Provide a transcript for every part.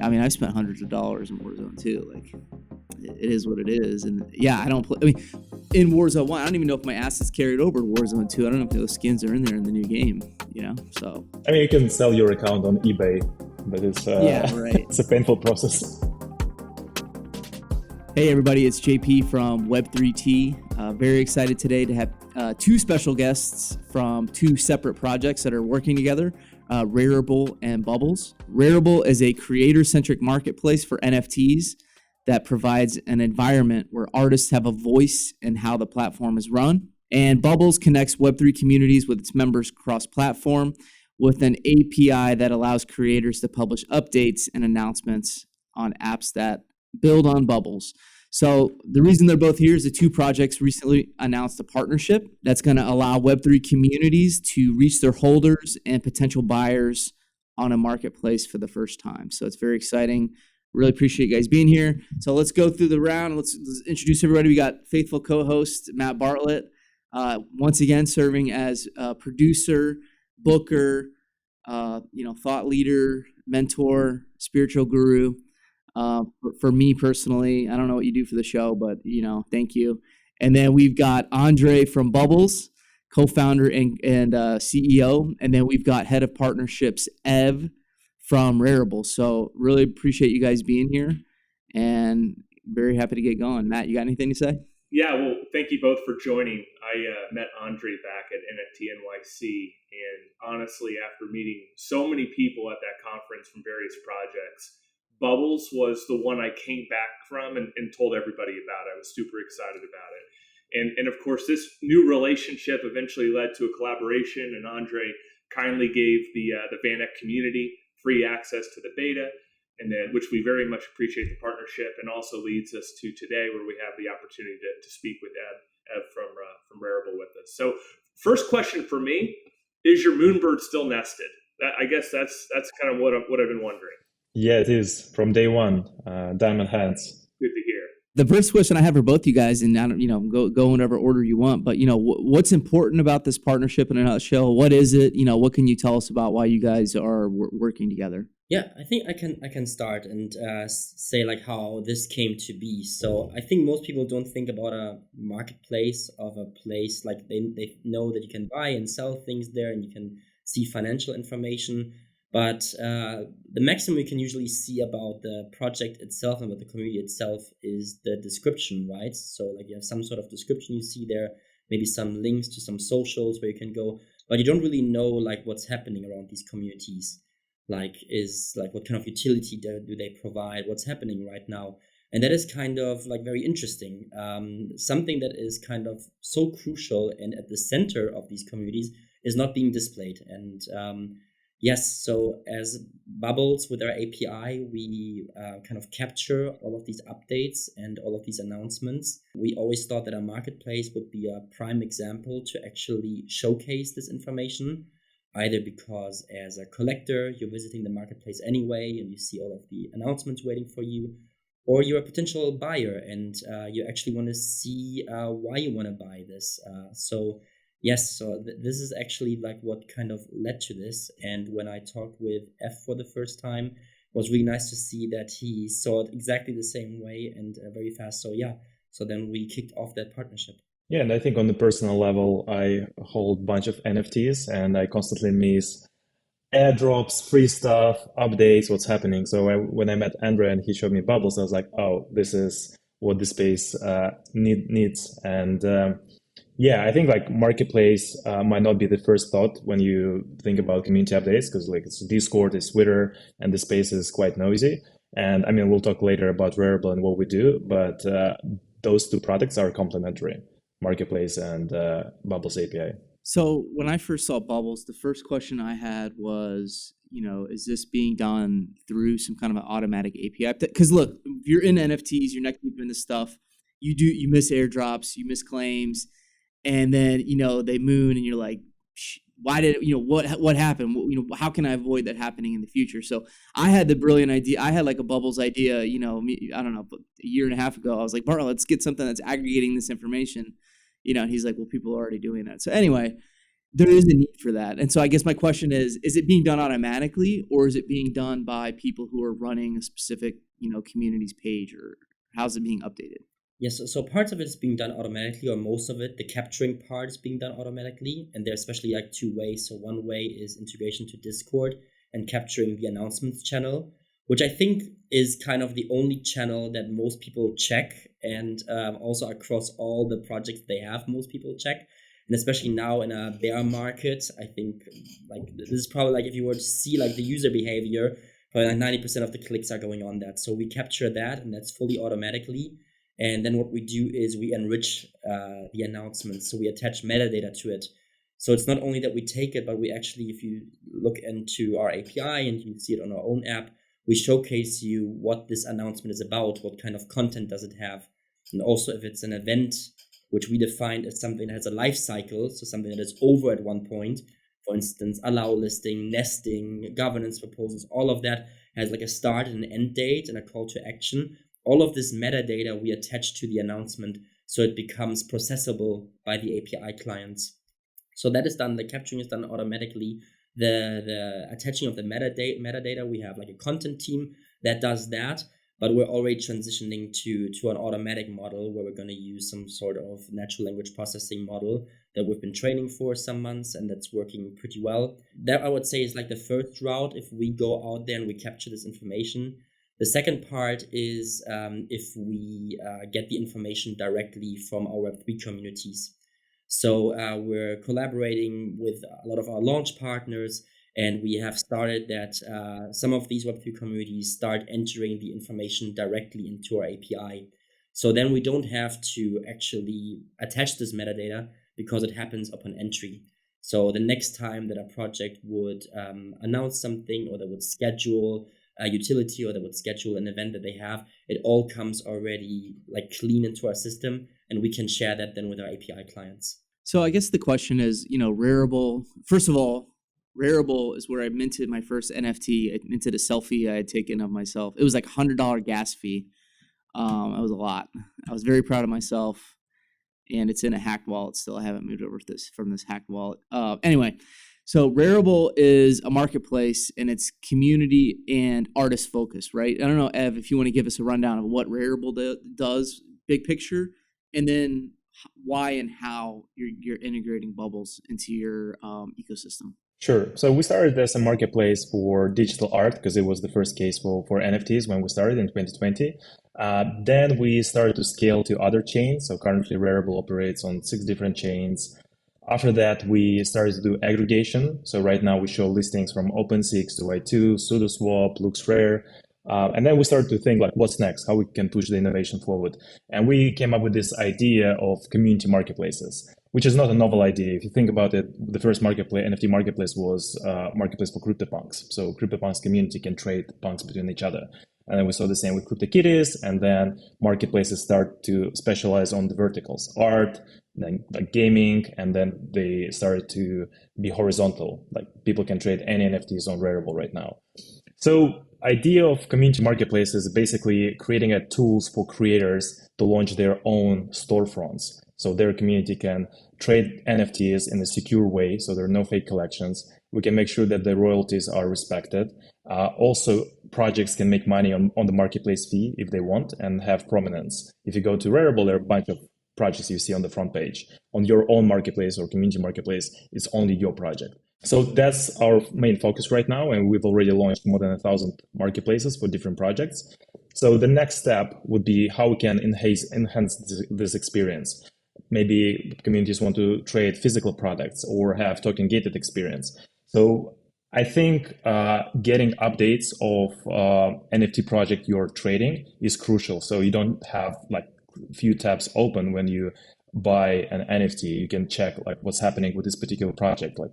I mean, I've spent hundreds of dollars in Warzone 2. Like, it is what it is. And yeah, I don't play. I mean, in Warzone 1, I don't even know if my assets carried over to Warzone 2. I don't know if those skins are in there in the new game, so. I mean, you can sell your account on eBay, but it's, yeah, right. It's a painful process. Hey, everybody, it's JP from Web3T. Very excited today to have two special guests from two separate projects that are working together. Rarible and Bubbles. Rarible is a creator-centric marketplace for NFTs that provides an environment where artists have a voice in how the platform is run. And Bubbles connects Web3 communities with its members cross-platform with an API that allows creators to publish updates and announcements on apps that build on Bubbles. So the reason they're both here is the two projects recently announced a partnership that's going to allow Web3 communities to reach their holders and potential buyers on a marketplace for the first time. So it's very exciting. Really appreciate you guys being here. So let's go through the round. Let's introduce everybody. We got faithful co-host Matt Bartlett, once again serving as producer, booker, thought leader, mentor, spiritual guru. For me personally, I don't know what you do for the show, but thank you. And then we've got André from Bubbles, co-founder and CEO, and then we've got head of partnerships Ev from Rarible. So really appreciate you guys being here, and very happy to get going. Matt, you got anything to say? Yeah, well, thank you both for joining. I met André back at NFT NYC, and honestly, after meeting so many people at that conference from various projects, Bubbles was the one I came back from and told everybody about. I was super excited about it. And of course, this new relationship eventually led to a collaboration, and André kindly gave the VanEck community free access to the beta, and then which we very much appreciate the partnership, and also leads us to today where we have the opportunity to speak with Ev from Rarible with us. So first question for me, is your Moonbird still nested? I guess that's kind of what I've been wondering. Yeah, it is from day one. Diamond hands. Good to hear. The first question I have for both you guys, and I don't, go in whatever order you want, but what's important about this partnership in a nutshell? What is it? What can you tell us about why you guys are working together? Yeah, I think I can start and say like how this came to be. So I think most people don't think about a marketplace of a place like they know that you can buy and sell things there and you can see financial information. But the maximum you can usually see about the project itself and about the community itself is the description, right? So like you have some sort of description you see there, maybe some links to some socials where you can go, but you don't really know like what's happening around these communities. Like what kind of utility do they provide? What's happening right now? And that is kind of like very interesting. Something that is kind of so crucial and at the center of these communities is not being displayed. And yes, so as Bubbles with our API, we kind of capture all of these updates and all of these announcements. We always thought that a marketplace would be a prime example to actually showcase this information, either because as a collector, you're visiting the marketplace anyway and you see all of the announcements waiting for you, or you're a potential buyer and you actually want to see why you want to buy this. Yes, so this is actually like what kind of led to this. And when I talked with F for the first time, it was really nice to see that he saw it exactly the same way and very fast. So yeah, so then we kicked off that partnership. Yeah, and I think on the personal level, I hold a bunch of NFTs and I constantly miss airdrops, free stuff, updates, what's happening. So when I met André and he showed me Bubbles, I was like, oh, this is what the space needs. And yeah, I think like marketplace might not be the first thought when you think about community updates, because like it's Discord, it's Twitter, and the space is quite noisy. And I mean, we'll talk later about Rarible and what we do, but those two products are complementary, marketplace and Bubbles API. So when I first saw Bubbles, the first question I had was, is this being done through some kind of an automatic API? Because look, if you're in NFTs, you're not keeping this stuff. You miss airdrops, you miss claims. And then, they moon and you're like, why did, what happened? How can I avoid that happening in the future? So I had the brilliant idea. I had like a Bubbles idea, I don't know, a year and a half ago. I was like, Bartlett, let's get something that's aggregating this information, and he's like, well, people are already doing that. So anyway, there is a need for that. And so I guess my question is it being done automatically, or is it being done by people who are running a specific, communities page, or how's it being updated? Yes, so parts of it is being done automatically, or most of it. The capturing part is being done automatically, and there's especially like two ways. So one way is integration to Discord and capturing the announcements channel, which I think is kind of the only channel that most people check, and also across all the projects they have, most people check. And especially now in a bear market, I think like this is probably like if you were to see like the user behavior, probably like 90% of the clicks are going on that. So we capture that, and that's fully automatically. And then what we do is we enrich the announcements. So we attach metadata to it. So it's not only that we take it, but we actually, if you look into our API and you see it on our own app, we showcase you what this announcement is about, what kind of content does it have. And also if it's an event, which we defined as something that has a life cycle, so something that is over at one point, for instance, allow listing, nesting, governance proposals, all of that has like a start and an end date and a call to action. All of this metadata we attach to the announcement so it becomes processable by the API clients. So that is done, the capturing is done automatically. The attaching of the metadata, we have like a content team that does that, but we're already transitioning to an automatic model where we're going to use some sort of natural language processing model that we've been training for some months, and that's working pretty well. That I would say is like the first route if we go out there and we capture this information. The second part is if we get the information directly from our Web3 communities. So we're collaborating with a lot of our launch partners, and we have started that some of these Web3 communities start entering the information directly into our API. So then we don't have to actually attach this metadata because it happens upon entry. So the next time that a project would announce something, or they would schedule a utility, or they would schedule an event that they have, it all comes already like clean into our system, and we can share that then with our API clients. So I guess the question is, Rarible, first of all, Rarible is where I minted my first NFT. I minted a selfie I had taken of myself. It was like $100 gas fee. It was a lot. I was very proud of myself, and it's in a hacked wallet still. I haven't moved over from this hacked wallet. Anyway, so Rarible is a marketplace, and it's community and artist focused, right? I don't know, Ev, if you want to give us a rundown of what Rarible does, big picture, and then why and how you're integrating Bubbles into your ecosystem. Sure. So we started as a marketplace for digital art because it was the first case for NFTs when we started in 2020. Then we started to scale to other chains. So currently Rarible operates on 6 different chains. After that, we started to do aggregation. So right now we show listings from OpenSea, X2Y2, SudoSwap, LooksRare. And then we started to think like, what's next? How we can push the innovation forward? And we came up with this idea of community marketplaces, which is not a novel idea. If you think about it, the first marketplace, NFT marketplace, was a marketplace for CryptoPunks. So CryptoPunks community can trade punks between each other. And then we saw the same with CryptoKitties, and then marketplaces start to specialize on the verticals, art, then like gaming, and then they started to be horizontal. Like people can trade any NFTs on Rarible right now. So idea of community marketplace is basically creating a tools for creators to launch their own storefronts. So their community can trade NFTs in a secure way, so there are no fake collections. We can make sure that the royalties are respected. Also, projects can make money on the marketplace fee if they want and have prominence. If you go to Rarible, there are a bunch of projects you see on the front page. On your own marketplace or community marketplace, it's only your project. So that's our main focus right now, and we've already launched more than 1,000 marketplaces for different projects. So the next step would be how we can enhance this experience. Maybe communities want to trade physical products or have token gated experience. So I think getting updates of NFT project you're trading is crucial. So you don't have like few tabs open when you buy an NFT. You can check like what's happening with this particular project. Like,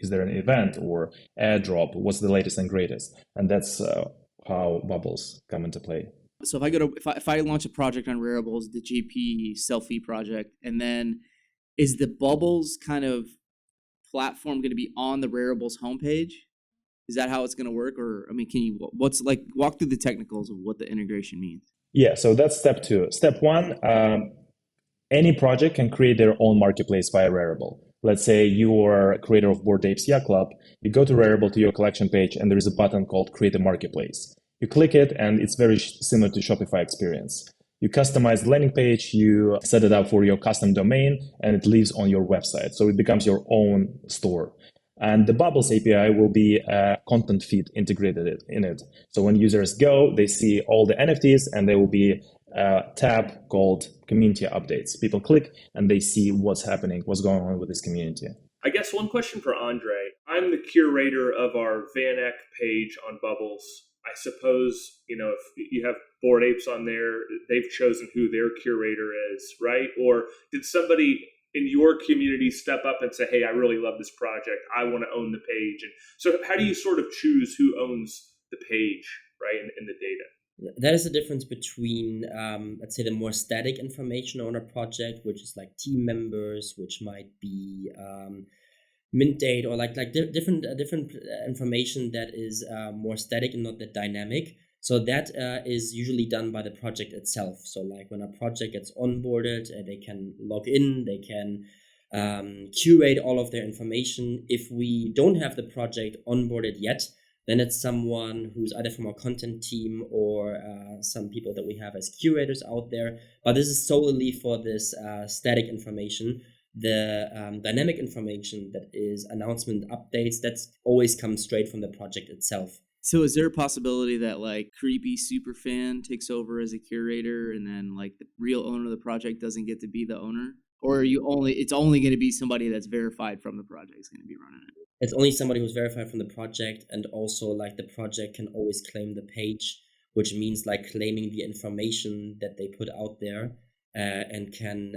is there an event or airdrop? What's the latest and greatest? And that's how Bubbles come into play. So if I launch a project on Rarible, the GP selfie project, and then is the Bubbles kind of platform going to be on the Rarible's homepage? Is that how it's going to work? Or, I mean, can you, what's like, walk through the technicals of what the integration means? Yeah, so that's step 2. Step 1, any project can create their own marketplace via Rarible. Let's say you are a creator of Bored Apes Yacht Club. You go to Rarible to your collection page, and there is a button called Create a Marketplace. You click it, and it's very similar to Shopify experience. You customize the landing page, you set it up for your custom domain, and it lives on your website. So it becomes your own store. And the Bubbles API will be a content feed integrated in it. So when users go, they see all the NFTs, and there will be a tab called Community Updates. People click and they see what's happening, what's going on with this community. I guess one question for André. I'm the curator of our Van Eck page on Bubbles. I suppose, if you have Bored Apes on there, they've chosen who their curator is, right? Or did somebody in your community step up and say, hey, I really love this project, I want to own the page? And so how do you sort of choose who owns the page, right, in the data? That is the difference between, let's say, the more static information on a project, which is like team members, which might be mint date, or like different information that is more static and not that dynamic. So that is usually done by the project itself. So like when a project gets onboarded, they can log in, they can curate all of their information. If we don't have the project onboarded yet, then it's someone who's either from our content team or some people that we have as curators out there. But this is solely for this static information. The dynamic information that is announcement updates, that's always comes straight from the project itself. So is there a possibility that like creepy superfan takes over as a curator and then like the real owner of the project doesn't get to be the owner? Or are it's only going to be somebody that's verified from the project is going to be running it? It's only somebody who's verified from the project, and also like the project can always claim the page, which means like claiming the information that they put out there and can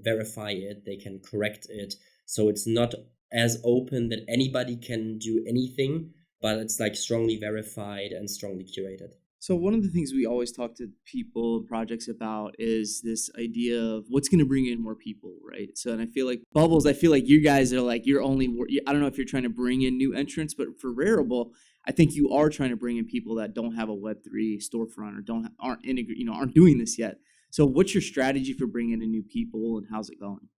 verify it, they can correct it. So it's not as open that anybody can do anything, but it's like strongly verified and strongly curated. So one of the things we always talk to people and projects about is this idea of what's going to bring in more people, right? So, and I feel like Bubbles, I feel like you guys are like, I don't know if you're trying to bring in new entrants, but for Rarible, I think you are trying to bring in people that don't have a Web3 storefront or aren't doing this yet. So what's your strategy for bringing in new people and how's it going?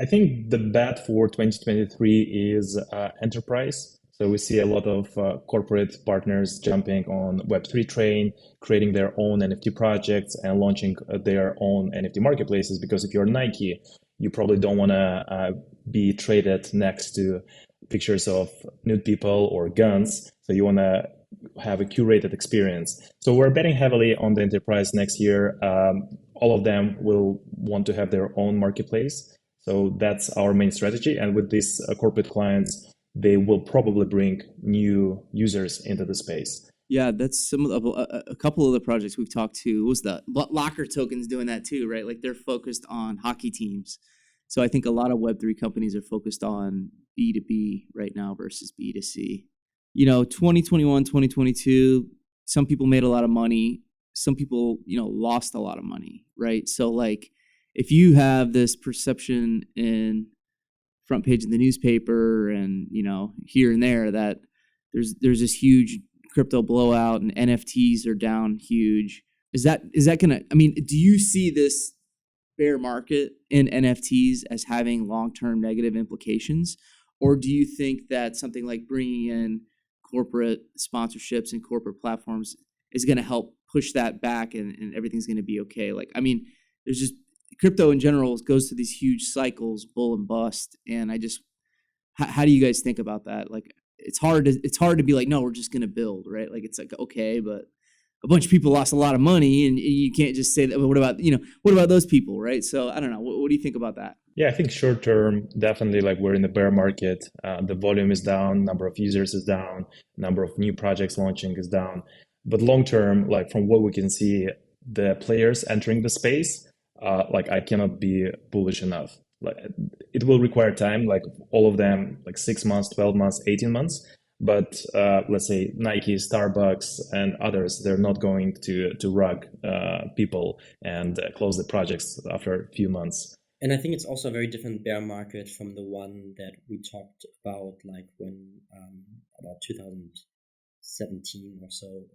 I think the bet for 2023 is enterprise. So we see a lot of corporate partners jumping on Web3 train, creating their own NFT projects and launching their own NFT marketplaces. Because if you're Nike, you probably don't want to be traded next to pictures of nude people or guns. So you want to have a curated experience. So we're betting heavily on the enterprise next year. All of them will want to have their own marketplace. So that's our main strategy. And with these corporate clients, they will probably bring new users into the space. Yeah, that's a couple of the projects we've talked to. Was the Locker Tokens doing that too, right? Like they're focused on hockey teams. So I think a lot of Web3 companies are focused on B2B right now versus B2C. 2021, 2022, some people made a lot of money. Some people, lost a lot of money, right? So like if you have this perception in front page of the newspaper and here and there that there's this huge crypto blowout and NFTs are down huge, is that gonna, do you see this bear market in NFTs as having long-term negative implications, or do you think that something like bringing in corporate sponsorships and corporate platforms is going to help push that back and everything's going to be okay? There's just crypto in general goes through these huge cycles, bull and bust. And how do you guys think about that? Like, it's hard to be like, no, we're just going to build, right? Like, it's like, okay, but a bunch of people lost a lot of money and you can't just say that. What about those people, right? So I don't know. What do you think about that? Yeah, I think short term, definitely like we're in the bear market. The volume is down, number of users is down, number of new projects launching is down. But long term, like from what we can see, the players entering the space, I cannot be bullish enough. Like it will require time, like all of them, like 6 months, 12 months, 18 months. But let's say Nike, Starbucks, and others, they're not going to rug people and close the projects after a few months. And I think it's also a very different bear market from the one that we talked about, like when about 2017 or so.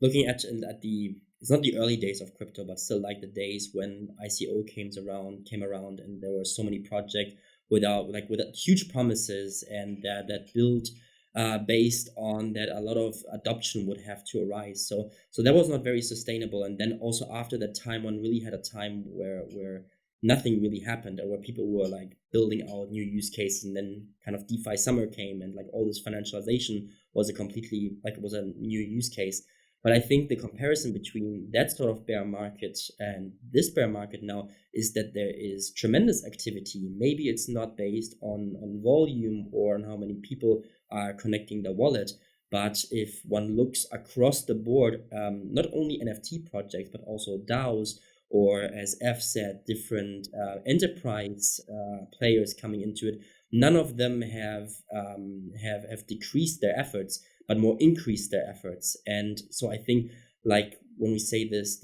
Looking at the, it's not the early days of crypto, but still like the days when ICO came around, and there were so many projects with huge promises, and that built based on that a lot of adoption would have to arise. So that was not very sustainable. And then also after that time, one really had a time where nothing really happened, or where people were like building out new use cases, and then kind of DeFi summer came, and like all this financialization was it was a new use case. But I think the comparison between that sort of bear market and this bear market now is that there is tremendous activity. Maybe it's not based on volume or on how many people are connecting the wallet, but if one looks across the board, not only NFT projects, but also DAOs, or as F said, different enterprise players coming into it, none of them have decreased their efforts, but more increased their efforts. And so I think, like, when we say this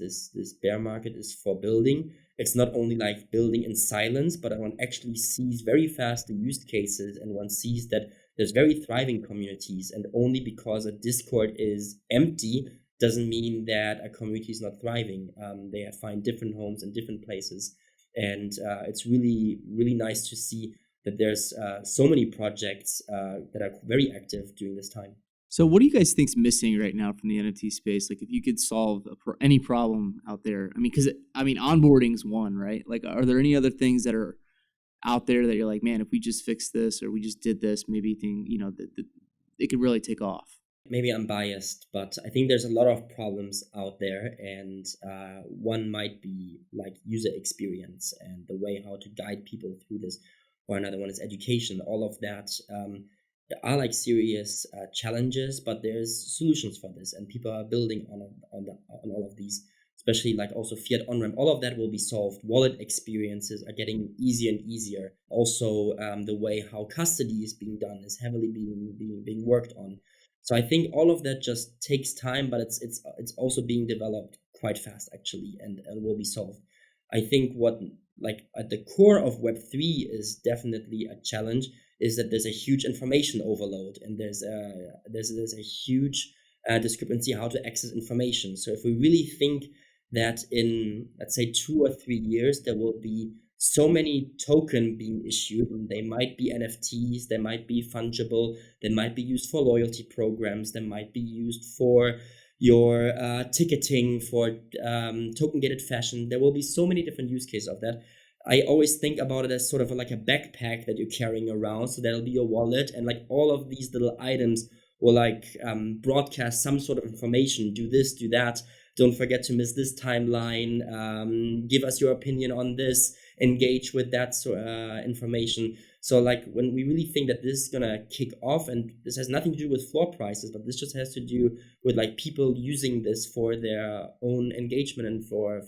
bear market is for building, it's not only like building in silence, but one actually sees very fast the use cases, and one sees that there's very thriving communities. And only because a Discord is empty doesn't mean that a community is not thriving. They find different homes in different places. And it's really, really nice to see that there's so many projects that are very active during this time. So what do you guys think's missing right now from the NFT space? Like, if you could solve any problem out there, because onboarding's one, right? Like, are there any other things that are out there that you're like, man, if we just fix this, or we just did this, maybe it could really take off? Maybe I'm biased, but I think there's a lot of problems out there, and one might be like user experience and the way how to guide people through this, or another one is education. All of that are like serious challenges, but there's solutions for this, and people are building on all of these, especially like also fiat on-ramp. All of that will be solved. Wallet experiences are getting easier and easier. Also, the way how custody is being done is heavily being worked on. So I think all of that just takes time, but it's also being developed quite fast actually, and will be solved. I think what, like, at the core of Web3 is definitely a challenge, is that there's a huge information overload, and there's a huge discrepancy how to access information. So if we really think that in, let's say, 2 or 3 years, there will be so many tokens being issued, and they might be NFTs, they might be fungible, they might be used for loyalty programs, they might be used for your ticketing, for token-gated fashion. There will be so many different use cases of that. I always think about it as sort of like a backpack that you're carrying around. So that'll be your wallet, and like all of these little items will like broadcast some sort of information. Do this, do that. Don't forget to miss this timeline. Give us your opinion on this. Engage with that information. So like when we really think that this is gonna kick off, and this has nothing to do with floor prices, but this just has to do with like people using this for their own engagement and for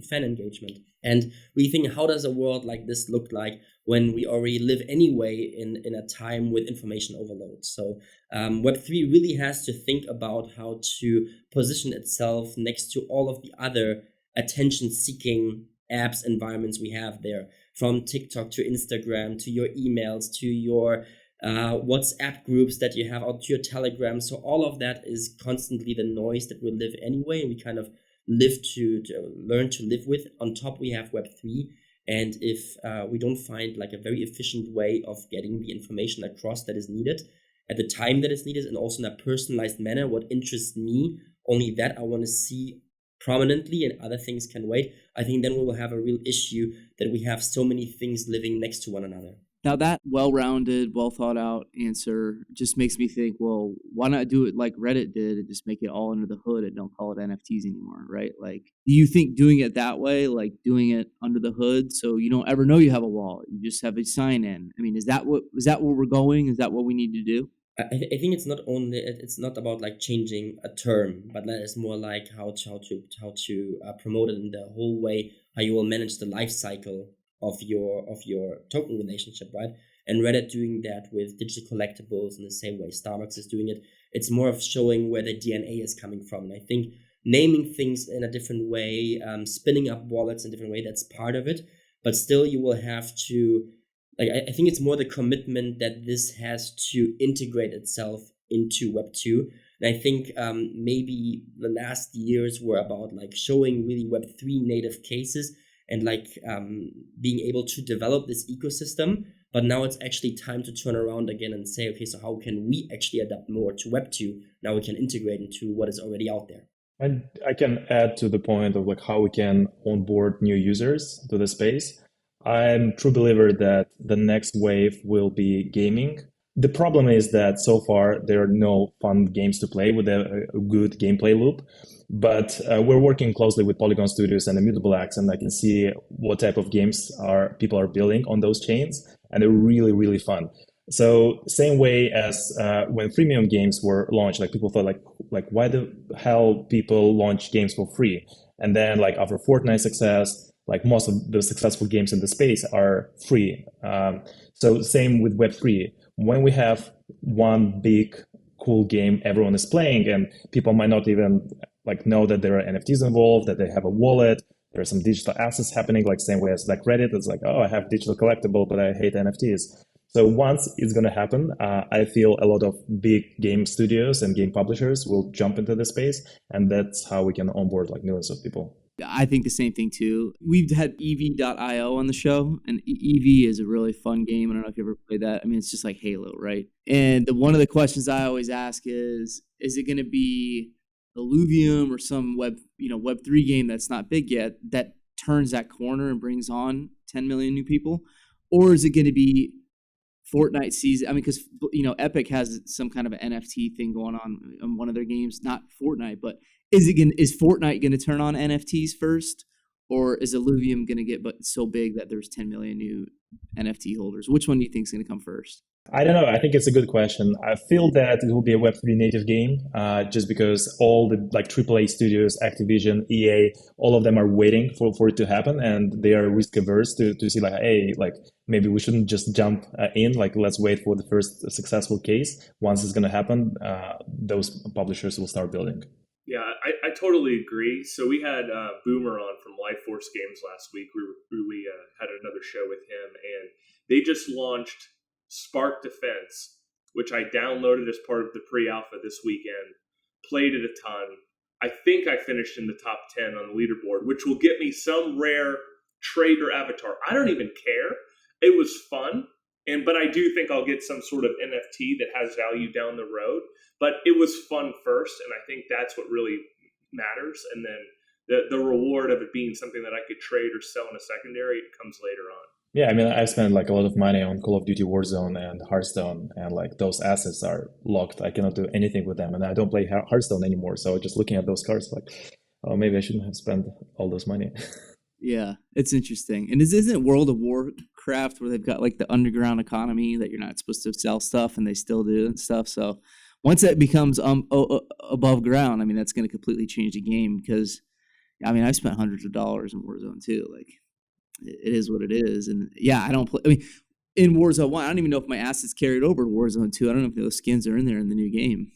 fan engagement. And we think, how does a world like this look like when we already live anyway in a time with information overload? So Web3 really has to think about how to position itself next to all of the other attention-seeking apps, environments we have there, from TikTok to Instagram to your emails to your WhatsApp groups that you have out to your Telegram. So all of that is constantly the noise that we live anyway, and we kind of live to learn to live with. On top, we have Web3, and if we don't find like a very efficient way of getting the information across that is needed at the time that is needed, and also in a personalized manner, what interests me, only that I want to see prominently, and other things can wait, I think then we will have a real issue that we have so many things living next to one another. Now that well-rounded, well-thought-out answer just makes me think, well, why not do it like Reddit did and just make it all under the hood and don't call it NFTs anymore, right? Like, do you think doing it that way, like doing it under the hood so you don't ever know you have a wallet, you just have a sign-in? I mean, is that where we're going? Is that what we need to do? I think it's not about like changing a term, but that is more like how to promote it in the whole way, how you will manage the life cycle of your token relationship, right? And Reddit doing that with digital collectibles in the same way Starbucks is doing it. It's more of showing where the DNA is coming from. And I think naming things in a different way, spinning up wallets in a different way, that's part of it. But still, you will have to, like, I think it's more the commitment that this has to integrate itself into Web 2. And I think maybe the last years were about like showing really Web 3 native cases and like being able to develop this ecosystem. But now it's actually time to turn around again and say, okay, so how can we actually adapt more to Web 2? Now we can integrate into what is already out there. And I can add to the point of like how we can onboard new users to the space. I'm a true believer that the next wave will be gaming. The problem is that so far there are no fun games to play with a good gameplay loop. But we're working closely with Polygon Studios and Immutable X, and I can see what type of games people are building on those chains, and they're really, really fun. So same way as when freemium games were launched, like people thought like why the hell people launch games for free? And then like after Fortnite success, like most of the successful games in the space are free. So same with Web3. When we have one big cool game everyone is playing, and people might not even like know that there are NFTs involved, that they have a wallet, there are some digital assets happening, like same way as like Reddit. It's like, oh, I have digital collectible, but I hate NFTs. So once it's going to happen, I feel a lot of big game studios and game publishers will jump into the space, and that's how we can onboard like millions of people. I think the same thing too. We've had EV.io on the show, and EV is a really fun game. I don't know if you ever played that. I mean, it's just like Halo, right? And one of the questions I always ask is it going to be Illuvium or some Web3 game that's not big yet that turns that corner and brings on 10 million new people? Or is it going to be Fortnite season? I mean, because Epic has some kind of an NFT thing going on one of their games, not Fortnite, but is Fortnite going to turn on NFTs first, or is Illuvium going to get so big that there's 10 million new NFT holders? Which one do you think is going to come first? I don't know. I think it's a good question. I feel that it will be a Web3 native game, just because all the like AAA studios, Activision, EA, all of them are waiting for it to happen, and they are risk averse to see like, hey, like maybe we shouldn't just jump in. Like let's wait for the first successful case. Once it's going to happen, those publishers will start building. Yeah, I totally agree. So we had Boomer on from Life Force Games last week. We had another show with him, and they just launched Spark Defense, which I downloaded as part of the pre-alpha this weekend, played it a ton. I think I finished in the top 10 on the leaderboard, which will get me some rare trait or avatar. I don't even care. It was fun, but I do think I'll get some sort of NFT that has value down the road. But it was fun first, and I think that's what really matters. And then the reward of it being something that I could trade or sell in a secondary comes later on. Yeah, I mean, I spent like a lot of money on Call of Duty Warzone and Hearthstone, and like those assets are locked. I cannot do anything with them, and I don't play Hearthstone anymore. So just looking at those cards, like, oh, maybe I shouldn't have spent all those money. Yeah, it's interesting. And isn't World of Warcraft where they've got like the underground economy that you're not supposed to sell stuff, and they still do and stuff? So once that becomes above ground, I mean, that's going to completely change the game, because, I mean, I've spent hundreds of dollars in Warzone too. Like, it is what it is. And yeah, I don't play. I mean, in Warzone 1, I don't even know if my assets carried over to Warzone 2. I don't know if those skins are in there in the new game,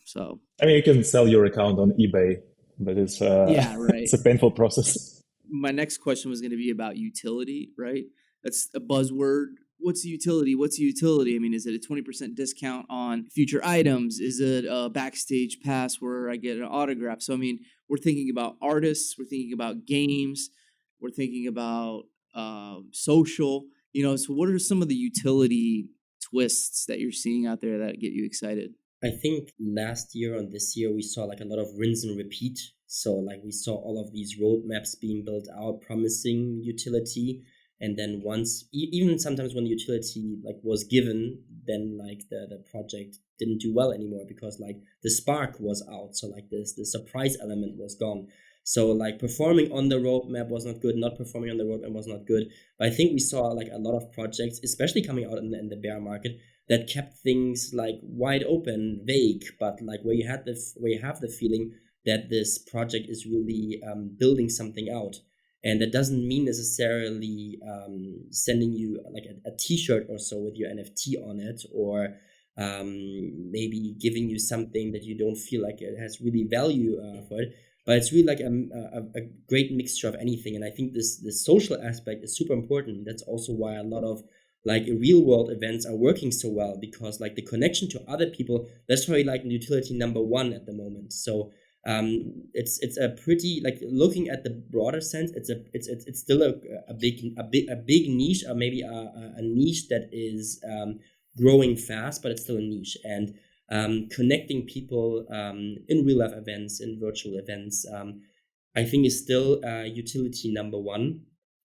So I mean, you can sell your account on eBay, but it's yeah, right. It's a painful process. My next question was going to be about utility, right? That's a buzzword. What's the utility? What's the utility? I mean, is it a 20% discount on future items? Is it a backstage pass where I get an autograph? So, I mean, we're thinking about artists. We're thinking about games. We're thinking about social. So what are some of the utility twists that you're seeing out there that get you excited? I think last year and this year we saw like a lot of rinse and repeat. So like we saw all of these roadmaps being built out, promising utility. And then once, even sometimes when the utility like was given, then like the project didn't do well anymore because like the spark was out. So like the surprise element was gone. So like performing on the roadmap was not good, not performing on the roadmap was not good. But I think we saw like a lot of projects, especially coming out in the bear market, that kept things like wide open, vague, but like where you have the feeling that this project is really building something out. And that doesn't mean necessarily sending you like a t-shirt or so with your NFT on it, or maybe giving you something that you don't feel like it has really value for it. But it's really like a great mixture of anything. And I think this social aspect is super important. That's also why a lot of like real world events are working so well, because like the connection to other people, that's probably like utility number one at the moment. So It's a pretty, like, looking at the broader sense, it's still a big niche, or maybe a niche that is growing fast, but it's still a niche. And connecting people in real life events, in virtual events, I think is still utility number one.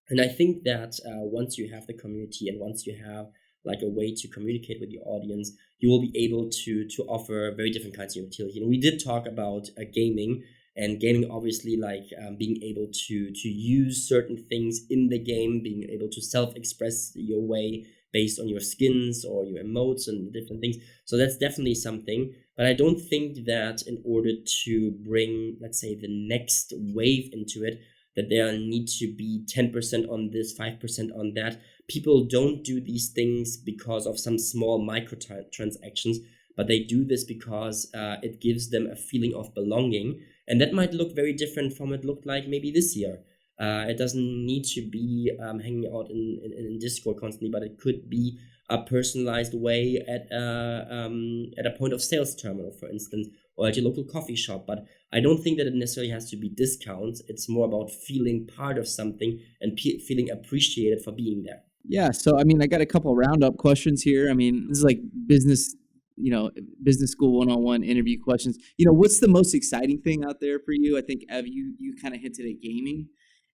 And I think that once you have the community, and once you have like a way to communicate with your audience, you will be able to offer very different kinds of utility. And we did talk about gaming, and gaming obviously, like being able to use certain things in the game, being able to self-express your way based on your skins or your emotes and different things. So that's definitely something. But I don't think that in order to bring, let's say, the next wave into it, that there need to be 10% on this, 5% on that. People don't do these things because of some small microtransactions, but they do this because it gives them a feeling of belonging. And that might look very different from it looked like maybe this year. It doesn't need to be hanging out in Discord constantly, but it could be a personalized way at a point of sales terminal, for instance, or at your local coffee shop. But I don't think that it necessarily has to be discounts. It's more about feeling part of something and feeling appreciated for being there. Yeah. So, I mean, I got a couple roundup questions here. I mean, this is like business school 101 interview questions. What's the most exciting thing out there for you? I think, Ev, you kind of hinted at gaming.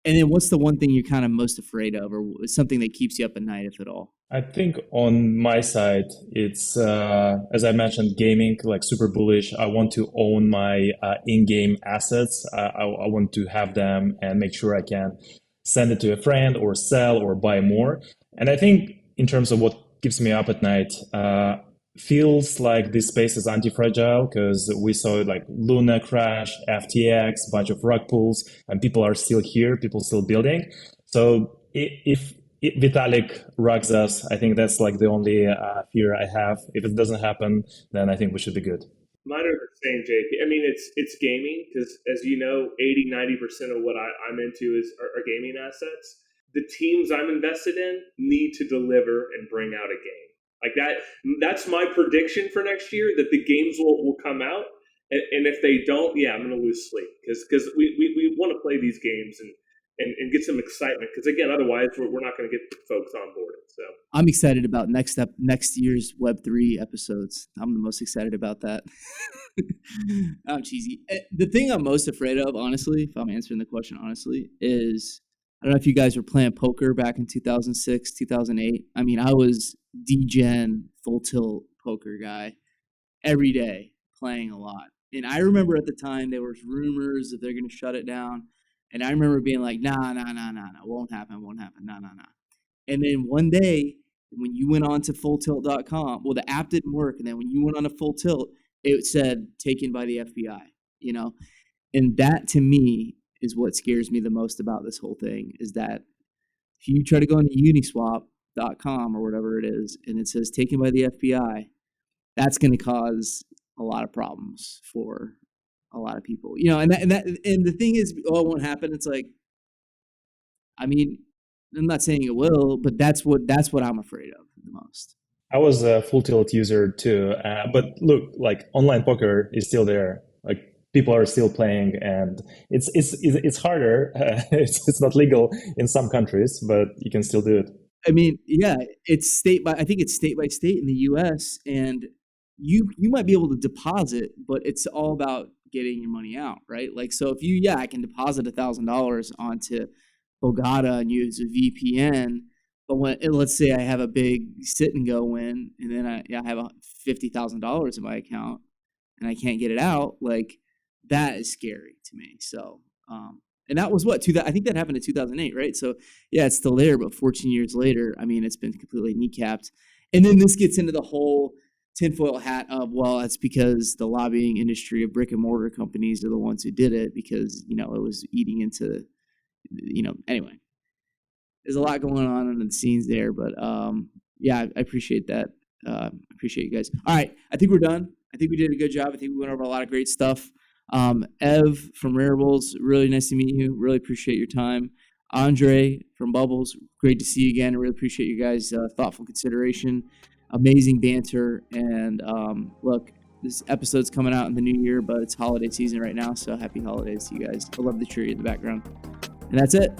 And then what's the one thing you're kind of most afraid of, or something that keeps you up at night, if at all? I think on my side, it's, as I mentioned, gaming, like super bullish. I want to own my in-game assets. I want to have them and make sure I can send it to a friend or sell or buy more. And I think in terms of what keeps me up at night, feels like this space is anti-fragile, because we saw like Luna crash, FTX, bunch of rug pulls, and people are still here, people still building. So if Vitalik rugs us, I think that's like the only fear I have. If it doesn't happen, then I think we should be good. Mine are the same, JP. I mean, it's gaming, because as you know, 80-90% of what I'm into are gaming assets. The teams I'm invested in need to deliver and bring out a game. Like that's my prediction for next year, that the games will come out. And if they don't, I'm going to lose sleep, because we want to play these games and get some excitement, because again, otherwise we're not going to get folks on board. So I'm excited about next year's Web3 episodes. I'm the most excited about that. I'm cheesy. The thing I'm most afraid of, honestly, if I'm answering the question honestly, is I don't know if you guys were playing poker back in 2006, 2008. I mean, I was D-Gen full tilt poker guy every day, playing a lot. And I remember at the time there was rumors that they're going to shut it down. And I remember being like, nah, won't happen, nah. And then one day, when you went on to fulltilt.com, well, the app didn't work. And then when you went on to Full Tilt, it said taken by the FBI, And that, to me, is what scares me the most about this whole thing, is that if you try to go into uniswap.com or whatever it is, and it says taken by the FBI, that's going to cause a lot of problems for a lot of people, and the thing is, it won't happen. It's like, I mean, I'm not saying it will, but that's what I'm afraid of the most. I was a Full Tilt user too, but look, like online poker is still there. Like people are still playing, and it's harder. It's not legal in some countries, but you can still do it. I mean, it's I think it's state by state in the U.S. and you might be able to deposit, but it's all about getting your money out, right? Like, so if I can deposit $1,000 onto Bogota and use a VPN, but let's say I have a big sit and go win, and then I have $50,000 in my account and I can't get it out, like that is scary to me. So, and that was I think that happened in 2008, right? So it's still there, but 14 years later, I mean, it's been completely kneecapped. And then this gets into the whole tinfoil hat of, well, that's because the lobbying industry of brick and mortar companies are the ones who did it, because, it was eating into, anyway, there's a lot going on in the scenes there, but I appreciate that. Appreciate you guys. All right. I think we're done. I think we did a good job. I think we went over a lot of great stuff. Ev from Raribles, really nice to meet you. Really appreciate your time. André from Bubbles, great to see you again. I really appreciate you guys' thoughtful consideration. Amazing banter, and look, this episode's coming out in the new year, but it's holiday season right now. So happy holidays to you guys. I love the tree in the background. And that's it.